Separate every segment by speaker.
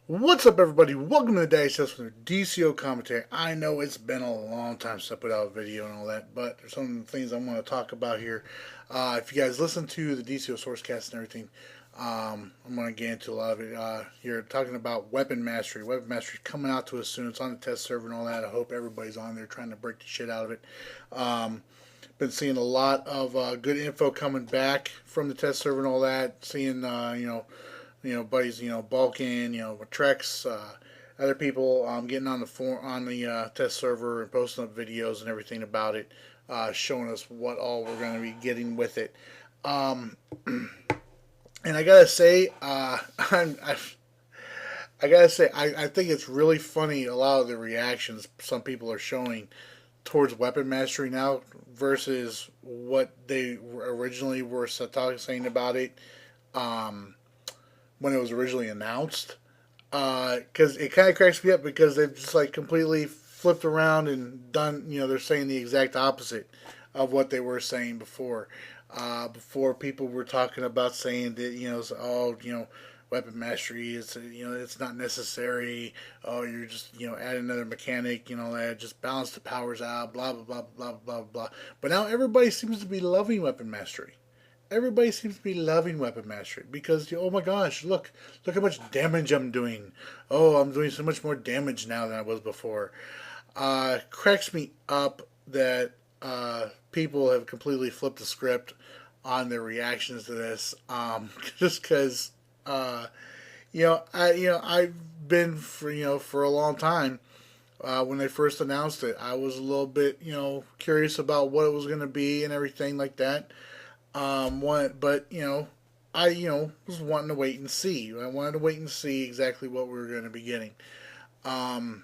Speaker 1: What's up, everybody? Welcome to the Dice with DCO commentary. I know it's been a long time since I put out a video and all that, but there's some things I want to talk about here. If you guys listen to the DCO Sourcecast and everything, I'm going to get into a lot of it here, talking about weapon mastery. Weapon mastery coming out to us soon. It's on the test server and all that. I hope everybody's on there trying to break the shit out of it. Been seeing a lot of good info coming back from the test server and all that. Seeing, buddies, Balkan, Trex, other people getting on the test server and posting up videos and everything about it, showing us what all we're going to be getting with it. And I gotta say, I think it's really funny a lot of the reactions some people are showing towards weapon mastery now versus what they originally were saying about it. When it was originally announced, because it kind of cracks me up because they've just like completely flipped around and done. They're saying the exact opposite of what they were saying before. Before people were talking about saying that weapon mastery is it's not necessary. Oh, you're just add another mechanic. That just balance the powers out. Blah blah blah blah blah blah. But now everybody seems to be loving weapon mastery. Everybody seems to be loving weapon mastery because oh my gosh, look how much damage I'm doing. Oh, I'm doing so much more damage now than I was before. Cracks me up that people have completely flipped the script on their reactions to this. Just because I've been for a long time. When they first announced it, I was a little bit curious about what it was going to be and everything like that. But I was wanting to wait and see. I wanted to wait and see exactly what we were going to be getting. And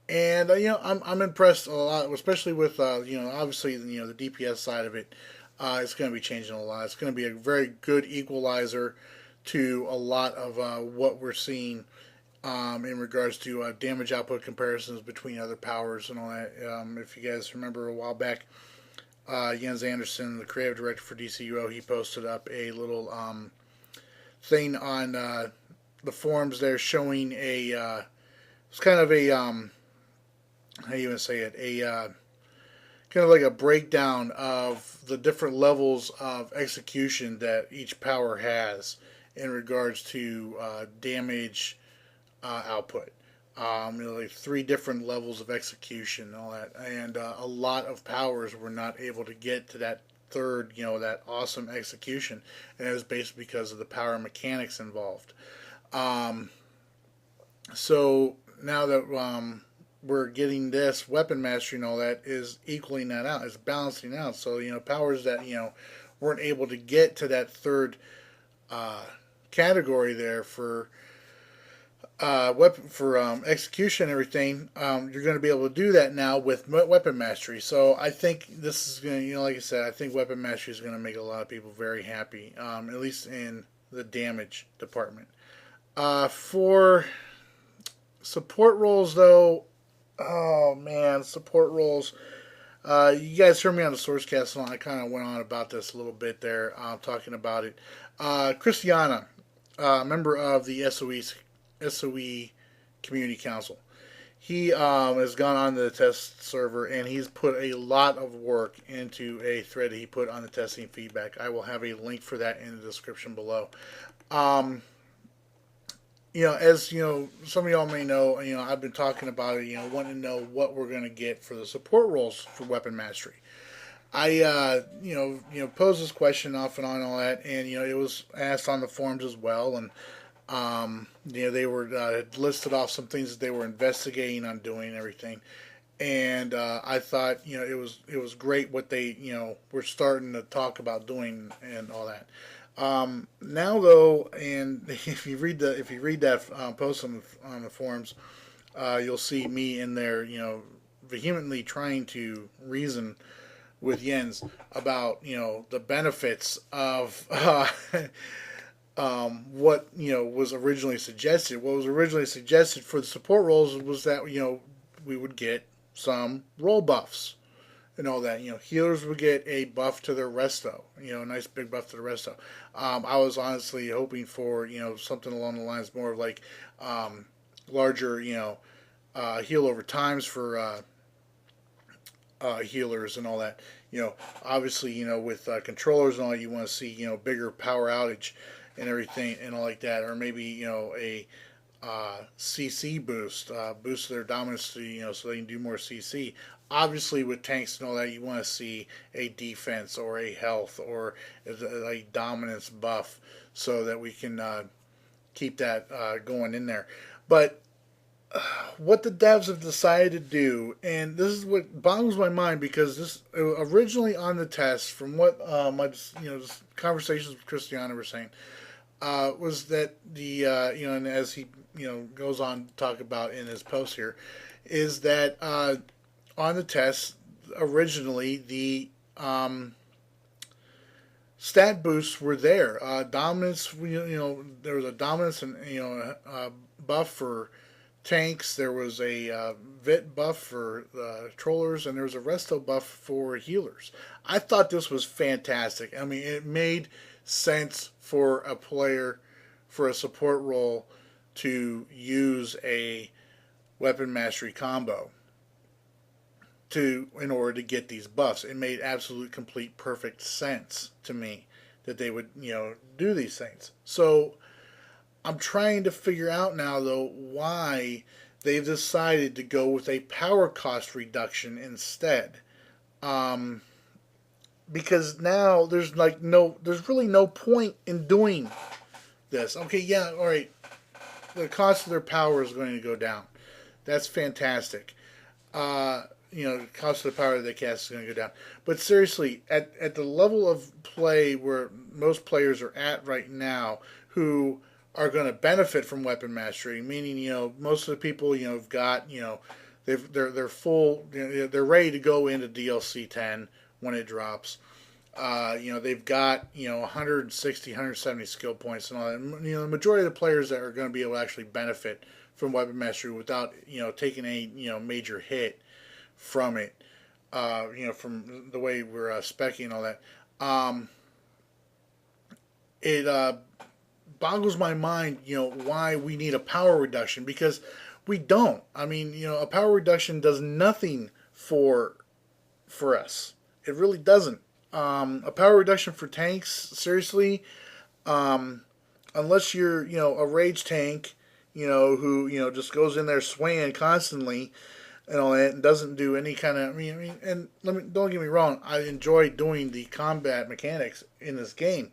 Speaker 1: I'm impressed a lot, especially with obviously the DPS side of it. It's going to be changing a lot. It's going to be a very good equalizer to a lot of what we're seeing in regards to damage output comparisons between other powers and all that. If you guys remember a while back, Jens Anderson, the creative director for DCUO, he posted up a little thing on the forums there showing it's kind of a how do you even say it, kind of like a breakdown of the different levels of execution that each power has in regards to damage output. Like 3 different levels of execution and all that, and a lot of powers were not able to get to that third, that awesome execution, and it was basically because of the power mechanics involved. So now that we're getting this weapon mastery and all that is equaling that out, is balancing out. So powers that weren't able to get to that third category there for execution and everything, you're going to be able to do that now with weapon mastery. So I think this is going to, like I said, I think weapon mastery is going to make a lot of people very happy, at least in the damage department. For support roles, though, oh man, support roles. You guys heard me on the Sourcecast, and I kind of went on about this a little bit there, talking about it. Kristyana, member of the SOE Community Council. He has gone on the test server and he's put a lot of work into a thread that he put on the testing feedback. I will have a link for that in the description below. As some of y'all may know, I've been talking about it. Wanting to know what we're going to get for the support roles for weapon mastery. I posed this question off and on and all that, and it was asked on the forums as well, and they were listed off some things that they were investigating on doing and everything, and I thought it was great what they were starting to talk about doing and all that. Now though, and if you read that post on the forums, you'll see me in there vehemently trying to reason with Jens about the benefits of what was originally suggested. What was originally suggested for the support roles was that we would get some role buffs and all that. Healers would get a buff to their resto. A nice big buff to the resto. I was honestly hoping for something along the lines more of like larger heal over times for healers and all that. Obviously, with controllers and all, you want to see bigger power outage and everything and all like that, or maybe a CC boost their dominance to so they can do more CC. Obviously, with tanks and all that, you want to see a defense or a health or a dominance buff so that we can keep that going in there. But what the devs have decided to do, and this is what boggles my mind, because this originally on the test, from what my just conversations with Kristyana were saying, was that the and as he goes on to talk about in his post here, is that on the test originally the stat boosts were there. Dominance, there was a dominance and buff for tanks. There was a vit buff for trollers, and there was a resto buff for healers. I thought this was fantastic. I mean, it made sense for a player, for a support role, to use a weapon mastery combo in order to get these buffs. It made absolute, complete, perfect sense to me that they would do these things. So I'm trying to figure out now, though, why they've decided to go with a power cost reduction instead. Because now there's really no point in doing this. Okay, yeah, all right. The cost of their power is going to go down. That's fantastic. The cost of the power that they cast is going to go down. But seriously, at the level of play where most players are at right now, who are going to benefit from weapon mastery, meaning most of the people have got they're full, they're ready to go into DLC 10 when it drops. They've got 160, 170 skill points and all that. The majority of the players that are going to be able to actually benefit from weapon mastery without taking a major hit from it, from the way we're speccing and all that. It boggles my mind, why we need a power reduction, because we don't. I mean, a power reduction does nothing for us. It really doesn't. A power reduction for tanks, seriously, unless you're, a rage tank, who, just goes in there swaying constantly and all that and doesn't do any kind of, and don't get me wrong, I enjoy doing the combat mechanics in this game,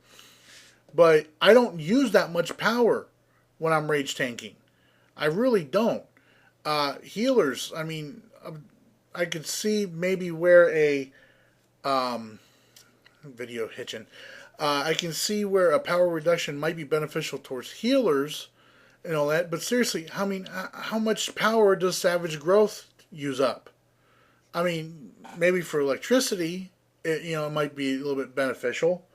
Speaker 1: but I don't use that much power when I'm rage tanking. I really don't. Healers, I could see maybe where a, video hitching. I can see where a power reduction might be beneficial towards healers and all that, but seriously, how much power does Savage Growth use up? Maybe for electricity, it might be a little bit beneficial.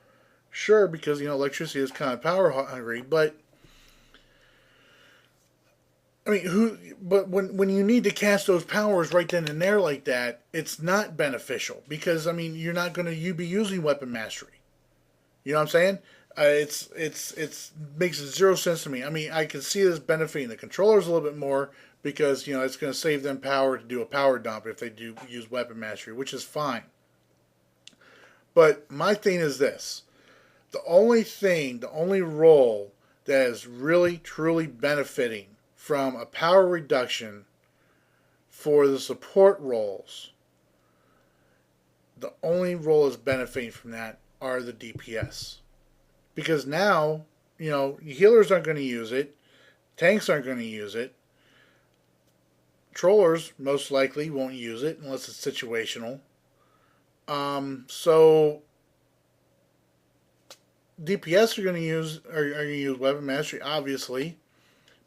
Speaker 1: Sure, because electricity is kind of power hungry, but But when you need to cast those powers right then and there like that, it's not beneficial, because you're not going to be using weapon mastery. You know what I'm saying? It's makes zero sense to me. I can see this benefiting the controllers a little bit more, because it's going to save them power to do a power dump if they do use weapon mastery, which is fine. But my thing is this: the only role that is really truly benefiting from a power reduction for the support roles, the only role that's benefiting from that are the DPS. Because now, healers aren't going to use it, tanks aren't going to use it, trollers most likely won't use it unless it's situational. So DPS are going to use weapon mastery, obviously.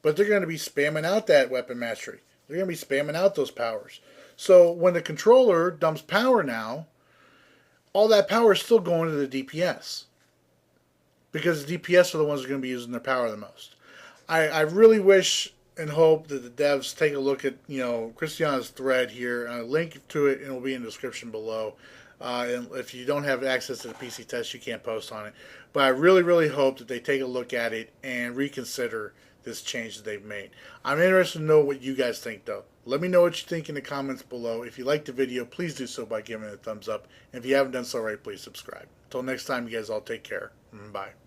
Speaker 1: But they're going to be spamming out that weapon mastery. They're going to be spamming out those powers. So when the controller dumps power now, all that power is still going to the DPS. Because the DPS are the ones that are going to be using their power the most. I really wish and hope that the devs take a look at Kristyana's thread here. A link to it, and it will be in the description below. And if you don't have access to the PC test, you can't post on it. But I really, really hope that they take a look at it and reconsider this change that they've made. I'm interested to know what you guys think, though. Let me know what you think in the comments below. If you liked the video, please do so by giving it a thumbs up. And if you haven't done so already, please subscribe. Until next time, you guys all take care. Bye.